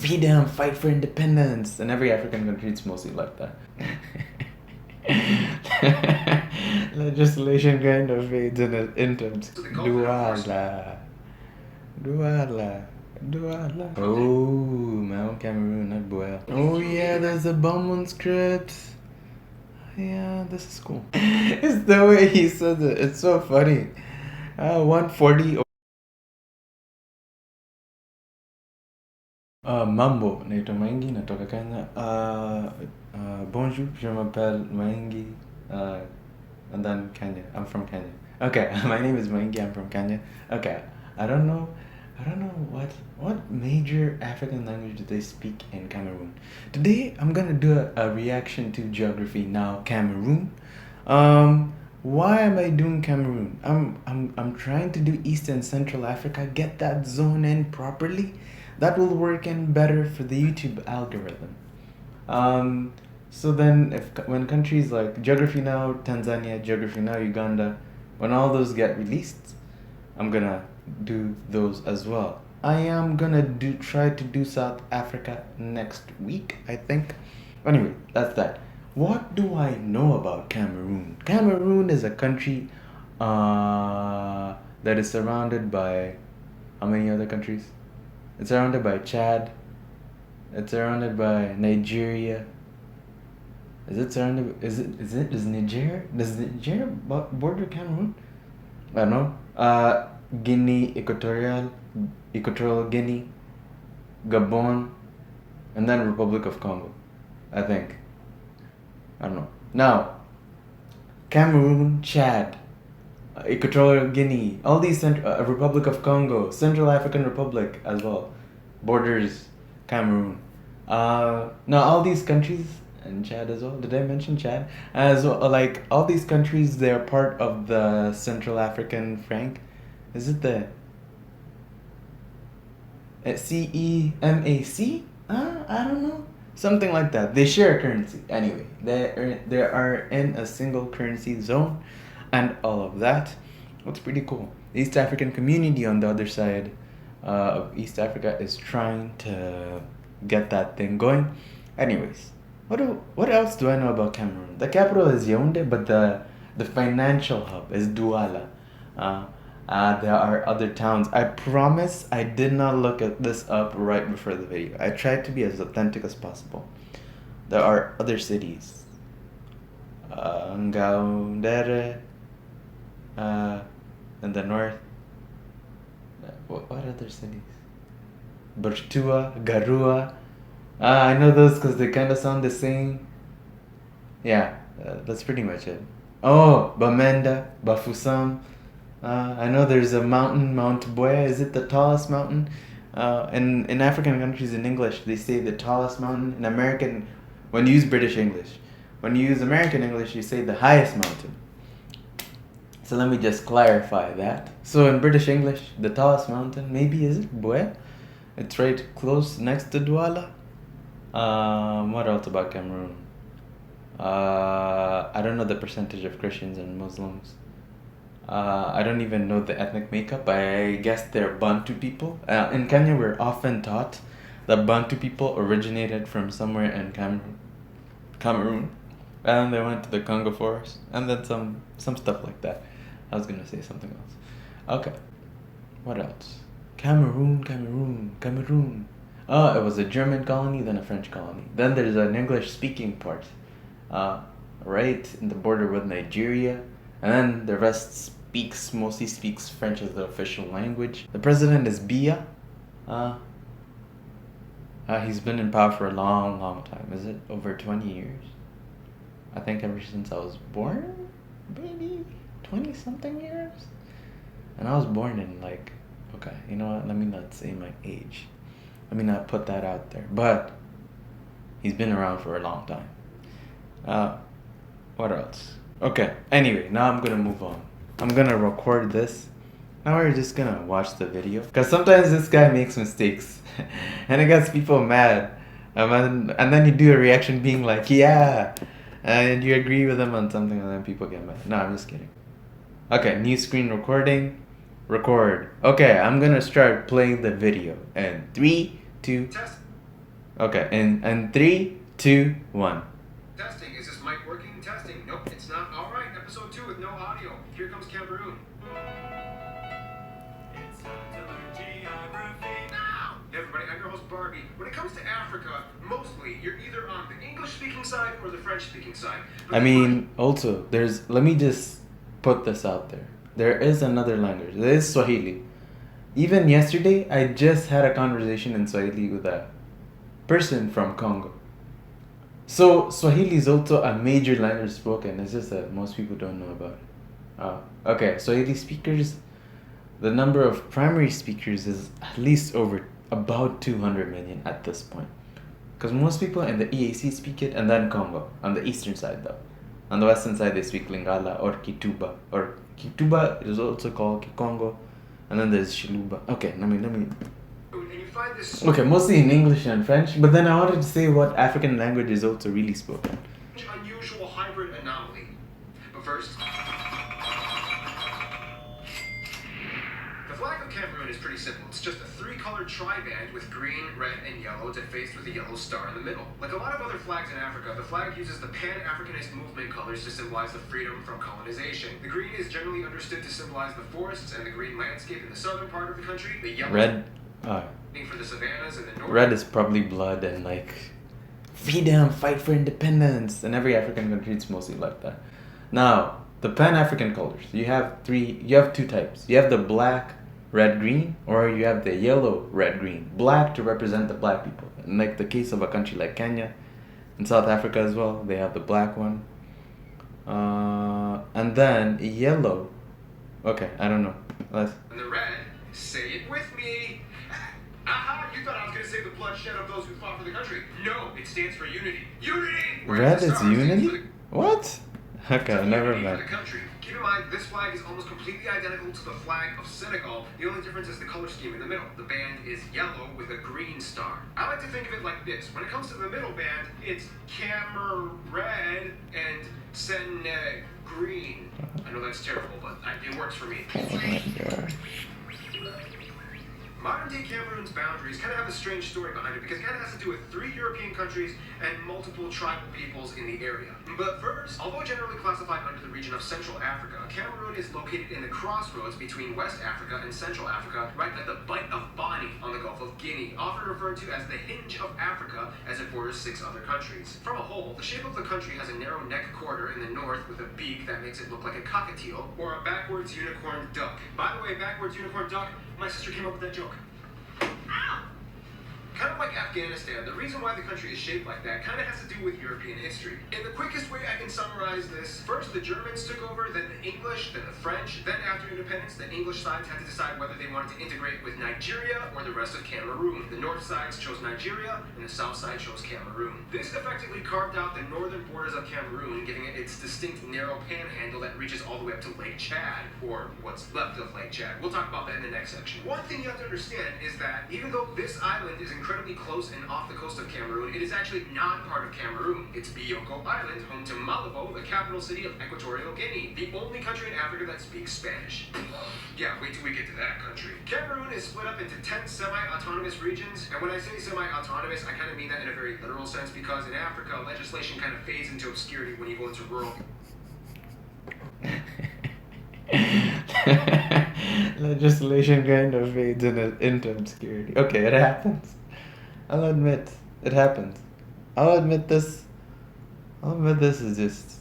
freedom, fight for independence. In every African country, it's mostly like that. Legislation kind of fades into Douala. Douala. Douala. Oh, Mount Cameroon, not Boel. Oh yeah, there's a Bumwon script. Yeah, this is cool. It's the way he says it. It's so funny. 140. Mambo, naitwa MAINGI, natoka Kenya. Bonjour, je m'appelle MAINGI. And then Kenya. I'm from Kenya. Okay, my name is MAINGI. I'm from Kenya. Okay, I don't know what major African language do they speak in Cameroon. Today I'm gonna do a reaction to geography. Now Cameroon. Why am I doing Cameroon? I'm trying to do East and Central Africa. Get that zone in properly. That will work in better for the YouTube algorithm. So then when countries like Geography Now, Tanzania, Geography Now, Uganda, when all those get released, I'm gonna do those as well. I am gonna try to do South Africa next week, I think. Anyway, that's that. What do I know about Cameroon? Cameroon is a country that is surrounded by how many other countries? It's surrounded by Chad. It's surrounded by Nigeria. Is Niger? Does Niger border Cameroon? I don't know. Guinea, Equatorial Guinea, Gabon, and then Republic of Congo, I think. I don't know. Now, Cameroon, Chad, Equatorial Guinea, all these Republic of Congo, Central African Republic as well, borders Cameroon. Now all these countries, and Chad as well. Did I mention Chad? As well, like all these countries, they're part of the Central African franc. Is it the CEMAC? I don't know. Something like that. They share a currency. Anyway, they are in a single currency zone and all of that. That's pretty cool. The East African community on the other side of East Africa is trying to get that thing going. Anyways, what else do I know about Cameroon? The capital is Yaoundé, but the financial hub is Douala. There are other towns. I promise I did not look at this up right before the video. I tried to be as authentic as possible. There are other cities. Ngaoundere, in the north. What other cities? Burtua, Garua. I know those because they kind of sound the same. Yeah, that's pretty much it. Oh, Bamenda, Bafoussam. I know there's a mountain, Mount Boya. Is it the tallest mountain? In African countries in English, they say the tallest mountain. In American, when you use British English. When you use American English, you say the highest mountain. So let me just clarify that. So in British English, the tallest mountain, maybe is it Boya? It's right close next to Douala. What else about Cameroon? I don't know the percentage of Christians and Muslims. I don't even know the ethnic makeup. I guess they're Bantu people. In Kenya, we're often taught that Bantu people originated from somewhere in Cameroon. And they went to the Congo forest. And then some stuff like that. I was gonna say something else. Okay. What else? Cameroon. Oh, it was a German colony, then a French colony. Then there's an English-speaking part. Right in the border with Nigeria. And then the rest mostly speaks French as the official language. The president is Biya. He's been in power for a long time. Is it over 20 years? I think ever since I was born? Maybe 20-something years? And I was born in okay, you know what? Let me not say my age. Let me not put that out there. But he's been around for a long time. What else? Okay, anyway, now I'm gonna move on. I'm gonna record this. Now we're just gonna watch the video. Because sometimes this guy makes mistakes. And it gets people mad. And then you do a reaction being like, yeah. And you agree with them on something and then people get mad. No, I'm just kidding. Okay, new screen recording. Record. Okay, I'm gonna start playing the video. And 3, 2... Okay, and 3, 2, 1. Testing. Is this mic working? Testing. Nope, it's not. All right, episode 2 with no audio. Here comes Cameroon. It's time to learn geography now. Hey everybody, I'm your host Barbie. When it comes to Africa, mostly you're either on the English-speaking side or the French-speaking side. I mean, also, let me just put this out there. There is another language. There is Swahili. Even yesterday, I just had a conversation in Swahili with a person from Congo. So Swahili is also a major language spoken. It's just that most people don't know about it. Okay, Swahili speakers, the number of primary speakers is at least over about 200 million at this point. Because most people in the EAC speak it, and then Congo, on the eastern side though. On the western side, they speak Lingala or Kituba. Or Kituba is also called Kikongo. And then there's Shiluba. Okay, let me. And you find this Okay, mostly in English and French. But then I wanted to say what African language is also really spoken. unusual hybrid anomaly. But first, the flag of Cameroon is pretty simple. It's just a three-colored tri-band with green, red, and yellow defaced with a yellow star in the middle. Like a lot of other flags in Africa, the flag uses the Pan-Africanist movement colors to symbolize the freedom from colonization. The green is generally understood to symbolize the forests and the green landscape in the southern part of the country. The yellow Red, for the savannas in the north. red is probably blood and like freedom, fight for independence. In every African country, it's mostly like that. Now, the Pan-African colors, you have two types. You have the black, red, green, or you have the yellow, red, green. Black to represent the black people. In like the case of a country like Kenya, in South Africa as well, they have the black one. And then yellow. Okay, I don't know. And the red, say it with me. Aha, you thought I was going to say the bloodshed of those who fought for the country. No, it stands for unity. Unity! Red is unity? What? Okay, never mind. Keep in mind, this flag is almost completely identical to the flag of Senegal. The only difference is the color scheme in the middle. The band is yellow with a green star. I like to think of it like this. When it comes to the middle band, it's Cameroon red and SANAA green. I know that's terrible, but it works for me. Oh my god. Modern-day Cameroon's boundaries kind of have a strange story behind it because it kind of has to do with 3 European countries and multiple tribal peoples in the area. But first, although generally classified under the region of Central Africa, Cameroon is located in the crossroads between West Africa and Central Africa, right at the Bight of Bonny on the Gulf of Guinea, often referred to as the hinge of Africa as it borders 6 other countries. From a whole, the shape of the country has a narrow neck corridor in the north with a beak that makes it look like a cockatiel or a backwards unicorn duck. By the way, backwards unicorn duck, my sister came up with that joke. Ow! Kind of like Afghanistan, the reason why the country is shaped like that kind of has to do with European history. In the quickest way I can summarize this, first the Germans took over, then the English, then the French, then after independence, the English sides had to decide whether they wanted to integrate with Nigeria or the rest of Cameroon. The north sides chose Nigeria, and the south side chose Cameroon. This effectively carved out the northern borders of Cameroon, giving it its distinct narrow panhandle that reaches all the way up to Lake Chad, or what's left of Lake Chad. We'll talk about that in the next section. One thing you have to understand is that even though this island is incredibly close and off the coast of Cameroon, it is actually not part of Cameroon. It's Bioko Island, home to Malabo, the capital city of Equatorial Guinea, the only country in Africa that speaks Spanish. Yeah, wait till we get to that country. Cameroon is split up into 10 semi-autonomous regions, and when I say semi-autonomous, I kind of mean that in a very literal sense because in Africa, legislation kind of fades into obscurity when you go into rural... Legislation kind of fades into obscurity. Okay, it happens. I'll admit, it happens. I'll admit this is just...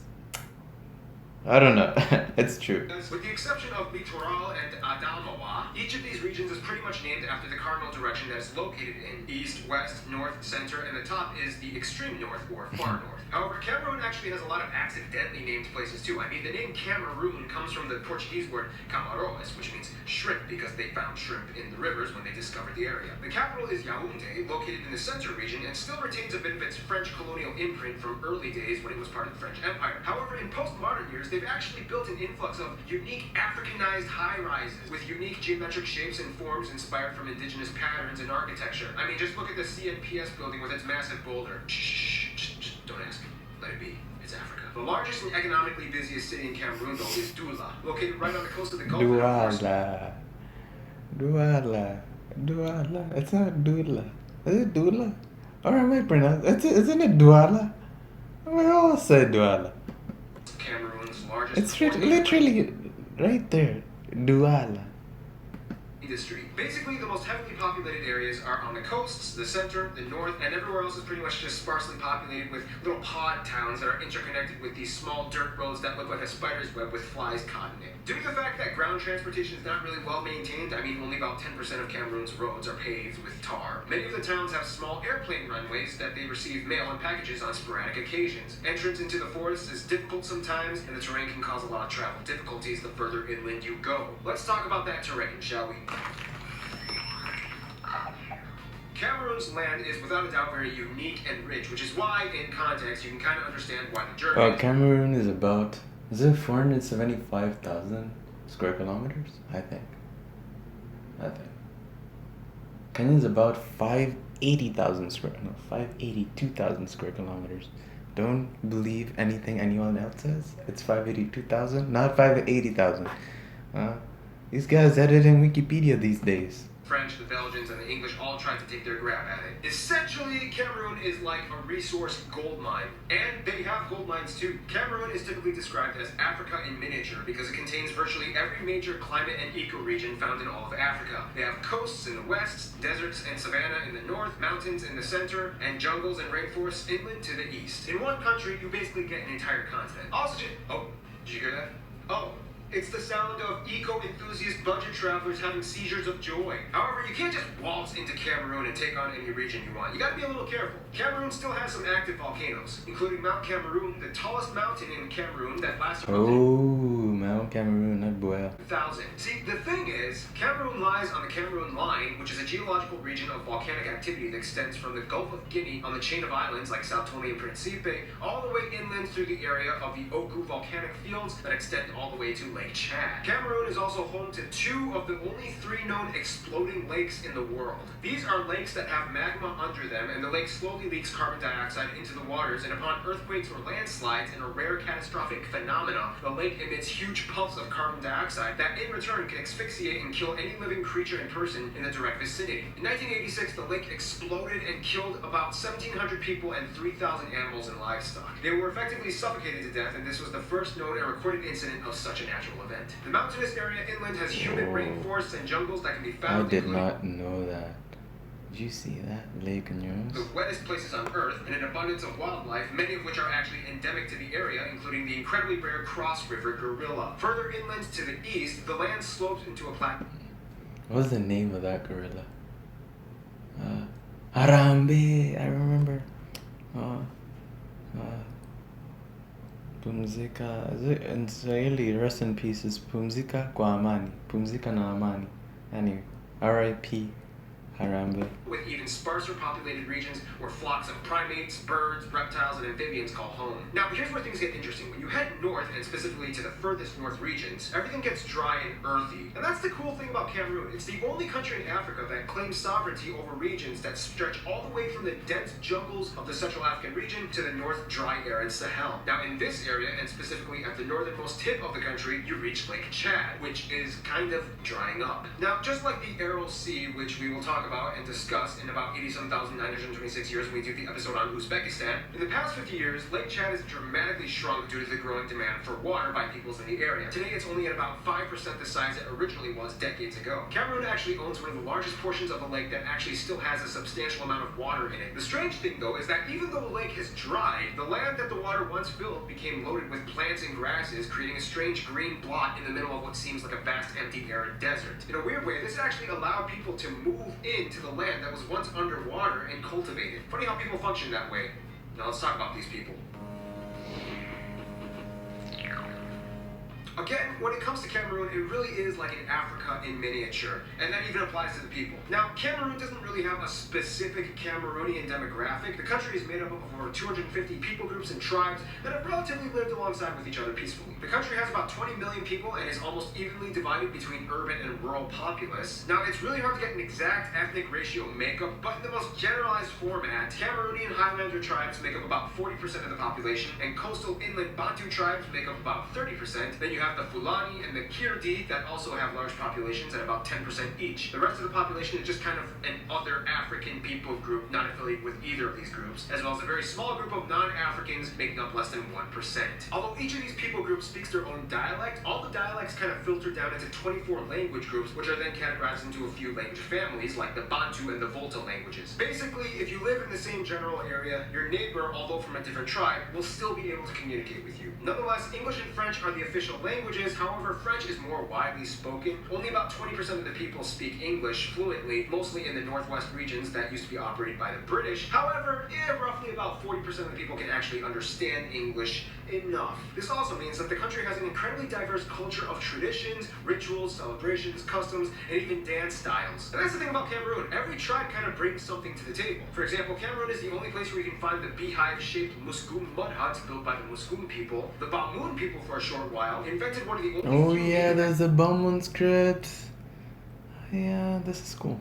I don't know. It's true. With the exception of Littoral and Adamawa, each of these regions is pretty much named after the cardinal direction that it's located in. East, west, north, center, and the top is the extreme north or far north. However, Cameroon actually has a lot of accidentally named places too. I mean, the name Cameroon comes from the Portuguese word camaroes, which means shrimp because they found shrimp in the rivers when they discovered the area. The capital is Yaoundé, located in the center region, and still retains a bit of its French colonial imprint from early days when it was part of the French Empire. However, in postmodern years, they've actually built an influx of unique Africanized high-rises with unique geometric shapes and forms inspired from indigenous patterns and architecture. I mean, just look at the CNPS building with its massive boulder. Shh, don't ask. Let it be. It's Africa. The largest and economically busiest city in Cameroon, though, is Douala, located right on the coast of the Gulf. Douala. It's not Douala. Is it Douala? Or am I pronouncing? Isn't it Douala? We all said Douala. Cameroon's largest. It's literally right there, Douala. Industry. Basically, the most heavily populated areas are on the coasts, the center, the north, and everywhere else is pretty much just sparsely populated with little pod towns that are interconnected with these small dirt roads that look like a spider's web with flies caught in it. Due to the fact that ground transportation is not really well maintained, I mean only about 10% of Cameroon's roads are paved with tar. Many of the towns have small airplane runways that they receive mail and packages on sporadic occasions. Entrance into the forest is difficult sometimes, and the terrain can cause a lot of travel difficulties the further inland you go. Let's talk about that terrain, shall we? Cameroon's land is without a doubt very unique and rich, which is why, in context, you can kind of understand why the journey. Well, Cameroon is about, is it 475,000 square kilometers? I think. Kenya's about 582,000 square kilometers. Don't believe anything anyone else says. It's 582,000, not 580,000. These guys editing Wikipedia these days. French, the Belgians, and the English all tried to take their grab at it. Essentially, Cameroon is like a resource gold mine, and they have gold mines too. Cameroon is typically described as Africa in miniature because it contains virtually every major climate and ecoregion found in all of Africa. They have coasts in the west, deserts and savanna in the north, mountains in the center, and jungles and rainforests inland to the east. In one country, you basically get an entire continent. Also, did you hear that? Oh. It's the sound of eco-enthusiast budget travelers having seizures of joy. However, you can't just waltz into Cameroon and take on any region you want. You gotta be a little careful. Cameroon still has some active volcanoes, including Mount Cameroon, the tallest mountain in Cameroon that lasts Mount Cameroon, not Buea. 1,000. See, the thing is, Cameroon lies on the Cameroon Line, which is a geological region of volcanic activity that extends from the Gulf of Guinea on the chain of islands like Sao Tome and Principe, all the way inland through the area of the Oku volcanic fields that extend all the way to Lake Chad. Cameroon is also home to 2 of the only 3 known exploding lakes in the world. These are lakes that have magma under them, and the lake slowly leaks carbon dioxide into the waters, and upon earthquakes or landslides and a rare catastrophic phenomena, the lake emits huge puffs of carbon dioxide that in return can asphyxiate and kill any living creature and person in the direct vicinity. In 1986, the lake exploded and killed about 1,700 people and 3,000 animals and livestock. They were effectively suffocated to death, and this was the first known and recorded incident of such a natural event. The mountainous area inland has humid rainforests and jungles that can be found. I did not know that. Did you see that? Lake Nyos? The wettest places on Earth, and an abundance of wildlife, many of which are actually endemic to the area, including the incredibly rare Cross River gorilla. Further inland to the east, the land slopes into a plateau. What was the name of that gorilla? Harambe, I remember. Pumzika, is it in Swahili? Rest in peace is Pumzika kwa amani. Pumzika na amani. Anyway, R.I.P. Harambe. With even sparser populated regions where flocks of primates, birds, reptiles, and amphibians call home. Now, here's where things get interesting. When you head north, and specifically to the furthest north regions, everything gets dry and earthy. And that's the cool thing about Cameroon. It's the only country in Africa that claims sovereignty over regions that stretch all the way from the dense jungles of the Central African region to the north dry arid Sahel. Now, in this area, and specifically at the northernmost tip of the country, you reach Lake Chad, which is kind of drying up. Now, just like the Aral Sea, which we will talk about and discuss in about 87,926 years when we do the episode on Uzbekistan, in the past 50 years, Lake Chad has dramatically shrunk due to the growing demand for water by peoples in the area. Today, it's only at about 5% the size it originally was decades ago. Cameroon actually owns one of the largest portions of the lake that actually still has a substantial amount of water in it. The strange thing, though, is that even though the lake has dried, the land that the water once filled became loaded with plants and grasses, creating a strange green blot in the middle of what seems like a vast, empty, arid desert. In a weird way, this actually allowed people to move into the land that was once underwater and cultivated. Funny how people function that way. Now let's talk about these people. Again, when it comes to Cameroon, it really is like an Africa in miniature, and that even applies to the people. Now, Cameroon doesn't really have a specific Cameroonian demographic. The country is made up of over 250 people groups and tribes that have relatively lived alongside with each other peacefully. The country has about 20 million people and is almost evenly divided between urban and rural populace. Now, it's really hard to get an exact ethnic ratio makeup, but in the most generalized format, Cameroonian Highlander tribes make up about 40% of the population, and coastal inland Bantu tribes make up about 30%. Then you have the Fulani and the Kirdi that also have large populations at about 10% each. The rest of the population is just kind of an other African people group not affiliated with either of these groups, as well as a very small group of non-Africans making up less than 1%. Although each of these people groups speaks their own dialect, all the dialects kind of filter down into 24 language groups, which are then categorized into a few language families like the Bantu and the Volta languages. Basically, if you live in the same general area, your neighbor, although from a different tribe, will still be able to communicate with you. Nonetheless, English and French are the official languages. However, French is more widely spoken. Only about 20% of the people speak English fluently, mostly in the northwest regions that used to be operated by the British. However, roughly about 40% of the people can actually understand English enough. This also means that the country has an incredibly diverse culture of traditions, rituals, celebrations, customs, and even dance styles. And that's the thing about Cameroon. Every tribe kind of brings something to the table. For example, Cameroon is the only place where you can find the beehive-shaped Muskum mud huts built by the Muskum people. The Bamoun people, for a short while, invented one of the only... there's a Bamoun script. Yeah, this is cool.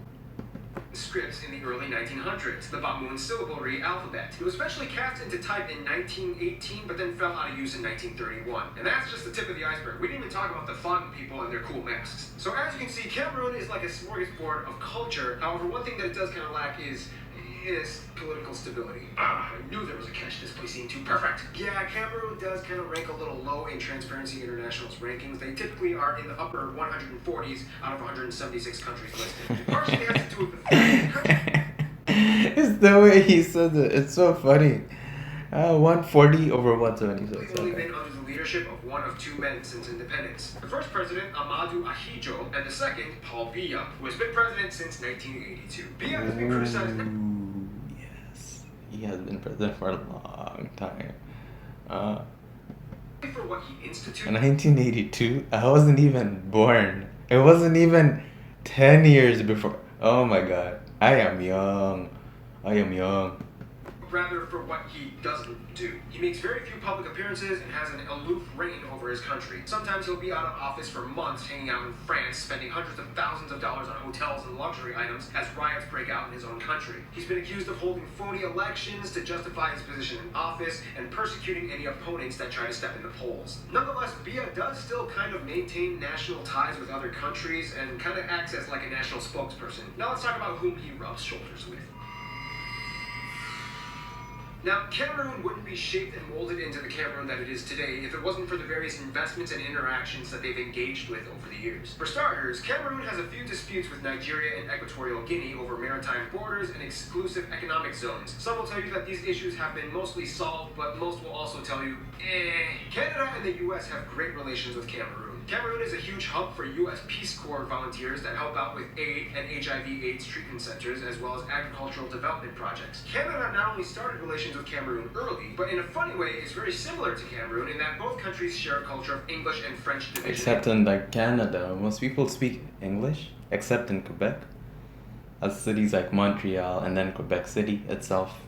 Scripts in the early 1900s, the Bamoun syllabary alphabet. It was eventually cast into type in 1918, but then fell out of use in 1931. And that's just the tip of the iceberg. We didn't even talk about the Fon people and their cool masks. So as you can see, Cameroon is like a smorgasbord of culture. However, one thing that it does kind of lack is political stability. I knew there was a catch. This place seemed too perfect. Yeah, Cameroon does kind of rank a little low in Transparency International's rankings. They typically are in the upper 140s out of 176 countries listed. It partially has to do with the fact that it's the way he says it. It's so funny. 140 over 176. It's only been under the leadership of one of two men since independence. The first president, Amadou Ahidjo, and the second, Paul Biya, who has been president since 1982. Biya has been criticized... Yes, he has been president for a long time. For what he instituted. In 1982, I wasn't even born. It wasn't even 10 years before. Oh my god, I am young. Rather for what he doesn't do. He makes very few public appearances and has an aloof reign over his country. Sometimes he'll be out of office for months hanging out in France, spending hundreds of thousands of dollars on hotels and luxury items as riots break out in his own country. He's been accused of holding phony elections to justify his position in office and persecuting any opponents that try to step in the polls. Nonetheless, Biya does still kind of maintain national ties with other countries and kind of acts as like a national spokesperson. Now let's talk about whom he rubs shoulders with. Now, Cameroon wouldn't be shaped and molded into the Cameroon that it is today if it wasn't for the various investments and interactions that they've engaged with over the years. For starters, Cameroon has a few disputes with Nigeria and Equatorial Guinea over maritime borders and exclusive economic zones. Some will tell you that these issues have been mostly solved, but most will also tell you, Canada and the US have great relations with Cameroon. Cameroon is a huge hub for U.S. Peace Corps volunteers that help out with aid and HIV/AIDS treatment centers, as well as agricultural development projects. Canada not only started relations with Cameroon early, but in a funny way is very similar to Cameroon in that both countries share a culture of English and French division. Except in like Canada, most people speak English, except in Quebec. As cities like Montreal and then Quebec City itself,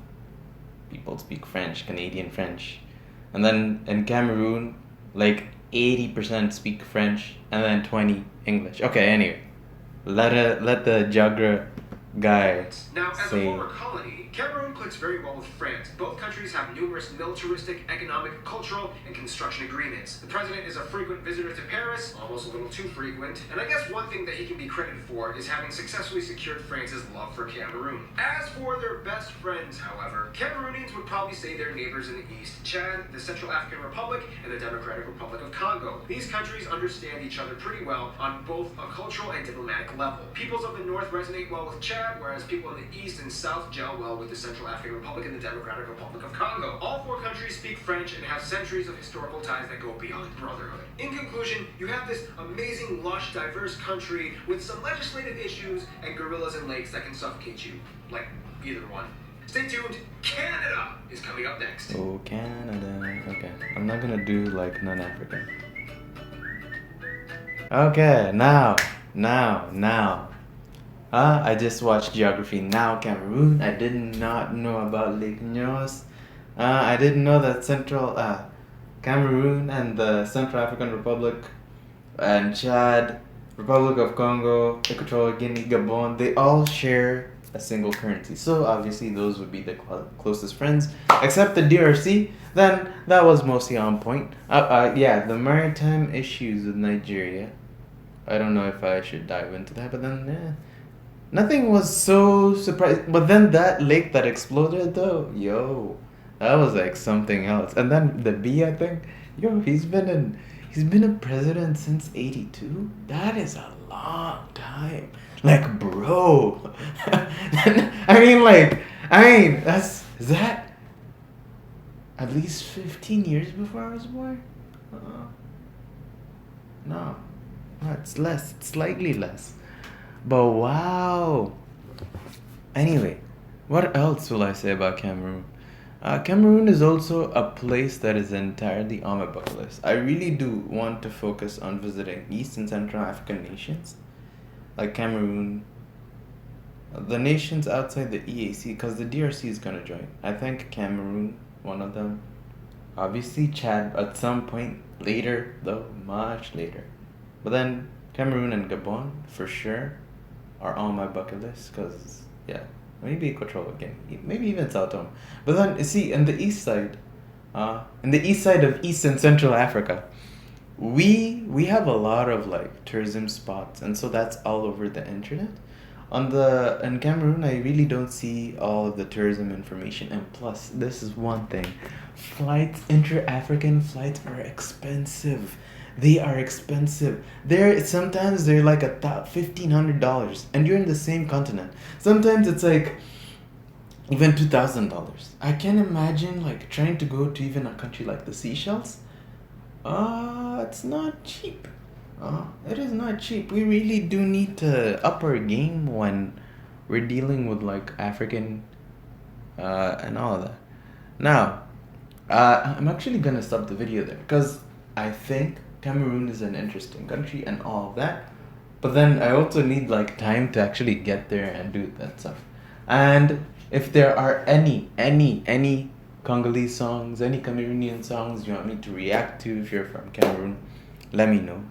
people speak French, Canadian French. And then in Cameroon, like 80% speak French and then 20 English. Okay, anyway. Let the Jagra guy now, as say. a former colony, Cameroon clicks very well with France. Both countries have numerous militaristic, economic, cultural, and construction agreements. The president is a frequent visitor to Paris, almost a little too frequent, and I guess one thing that he can be credited for is having successfully secured France's love for Cameroon. As for their best friends, however, Cameroonians would probably say their neighbors in the east, Chad, the Central African Republic, and the Democratic Republic of Congo. These countries understand each other pretty well on both a cultural and diplomatic level. Peoples of the north resonate well with Chad, whereas people in the east and south gel well with the Central African Republic and the Democratic Republic of Congo. All four countries speak French and have centuries of historical ties that go beyond brotherhood. In conclusion, you have this amazing, lush, diverse country with some legislative issues and gorillas and lakes that can suffocate you. Like either one. Stay tuned, Canada is coming up next. Oh, Canada. Okay, I'm not gonna do like non-African. Okay, now. I just watched Geography Now Cameroon. I did not know about Lake Nyos. I didn't know that Cameroon and the Central African Republic and Chad, Republic of Congo, Equatorial Guinea, Gabon, they all share a single currency. So obviously those would be the closest friends, except the DRC. Then that was mostly on point. Yeah, the maritime issues with Nigeria. I don't know if I should dive into that, but then nothing was so surprising. But then that lake that exploded, though, yo, that was like something else. And then the B, I think, yo, he's been a president since '82. That is a long time. Like, bro. Is that at least 15 years before I was born? No, it's less. It's slightly less. But wow. Anyway, what else will I say about Cameroon? Cameroon is also a place that is entirely on my bucket list. I really do want to focus on visiting East and Central African nations, like Cameroon, the nations outside the EAC, because the DRC is going to join. I think Cameroon, one of them. Obviously, Chad at some point later, though, much later. But then Cameroon and Gabon, for sure, are on my bucket list, because, yeah, maybe Equatorial again, maybe even Sao Tome. But then, you see, in the east side of East and Central Africa, we have a lot of like tourism spots, and so that's all over the internet. In Cameroon, I really don't see all of the tourism information, and plus, this is one thing: inter-African flights are expensive. They are expensive. Sometimes they're like $1,500, and you're in the same continent. Sometimes it's like even $2,000. I can't imagine like trying to go to even a country like the Seychelles. It's not cheap. It is not cheap. We really do need to up our game when we're dealing with like African and all of that. Now, I'm actually gonna stop the video there because I think Cameroon is an interesting country and all of that. But then I also need like time to actually get there and do that stuff. And if there are any Congolese songs, any Cameroonian songs you want me to react to if you're from Cameroon, let me know.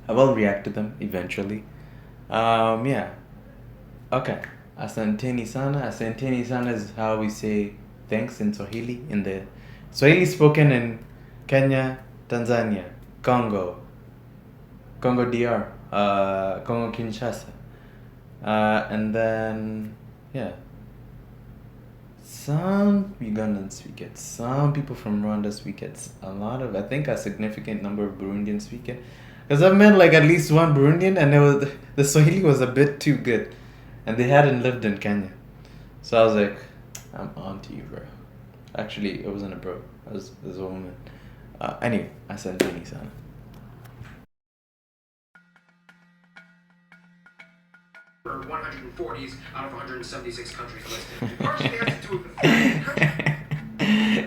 I will react to them eventually. Yeah. Okay. Asanteni sana. Asanteni sana is how we say thanks in Swahili. In the Swahili spoken in Kenya, Tanzania, Congo DR, Congo Kinshasa, and then yeah. Some Ugandans speak it. Some people from Rwanda speak it. I think a significant number of Burundians speak it. Because I've met like at least one Burundian, and the Swahili was a bit too good, and they hadn't lived in Kenya. So I was like, I'm on to you, bro. Actually, it wasn't a bro. It was a woman. Anyway, asanteni sana. Or 140s out of 176 countries listed. Partially has to do with the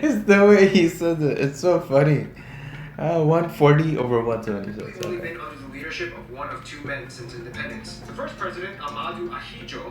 It's the way he said it. It's so funny. 140 over 176. We've only been under the leadership of one of two men since independence. The first president, Amadou Ahidjo,